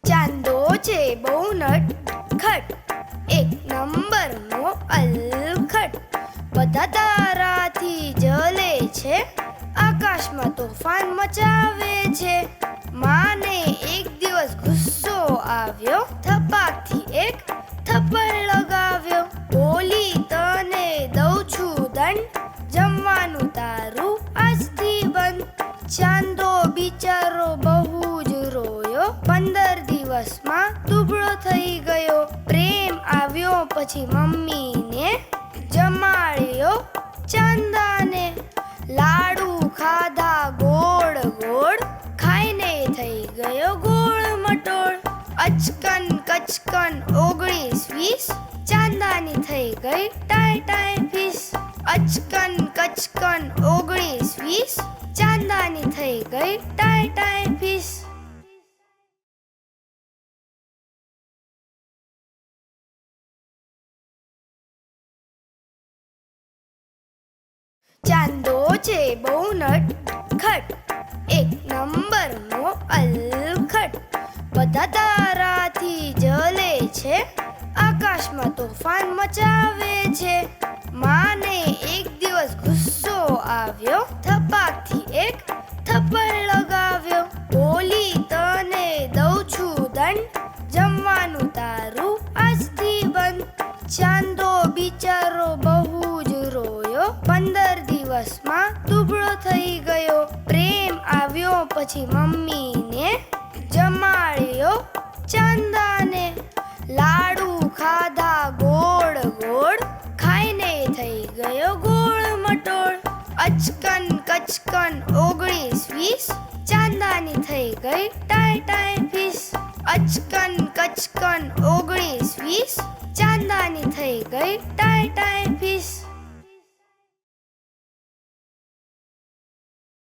ચાંદો છે બહુ નટખટ, એક નંબરનો અલખટ. બધા તારાથી જલે છે, આકાશમાં તોફાન મચાવે છે. માને એક દિવસ ગુસ્સો આવ્યો, થપાકથી એક થપ્પડ લગાવ્યો. બોલી તને દઉં છું દંડ, જમવાનું તારું આજથી બંધ. ચાંદો બિચારો બહુ જ રોયો, 15 દિવસમાં દુબળો થઈ ગયો. પ્રેમ આવ્યો પછી મમ્મીને જમાડ્યો ચાંદાને. લાડુ ખાધા ગોળ ગોળ, ખાઈને થઈ ગયો ગોળ મટોળ. અચકન કચકન 19-20, ચાંદાની થઈ ગઈ ટાઈ ટાઈ ફીસ. અચકન કચકન 19-20, ચાંદાની થઈ ગઈ ટાઈ ટાઈ ફીસ. ચાંદો છે બહુ નટખટ, એક નંબરનો અલખટ. બધા તારાથી જલે છે, આકાશમાં તોફાન મચાવે છે. માને એક દિવસ ગુસ્સો આવ્યો, થપાકથી એક થપ્પડ લગાવ્યો. બોલી તને દઉં છું દંડ, જમવાનું તારું આજથી બંધ. ચાંદો બિચારો બહુ જ રોયો, 15 દિવસમાં દુબળો થઈ ગયો. પ્રેમ આવ્યો પછી મમ્મીને જમાડ્યો ચાંદાને. લાડુ ખાધા ગોળ ગોળ, ખાઈને થઈ ગયો ગોળ મટોળ. અચકન કચકન 19-20, ચાંદાની થઈ ગઈ ટાઈ ટાઈ ફીસ. અચકન કચકન 19-20, ચાંદાની થઈ ગઈ ટાઈ ટાઈ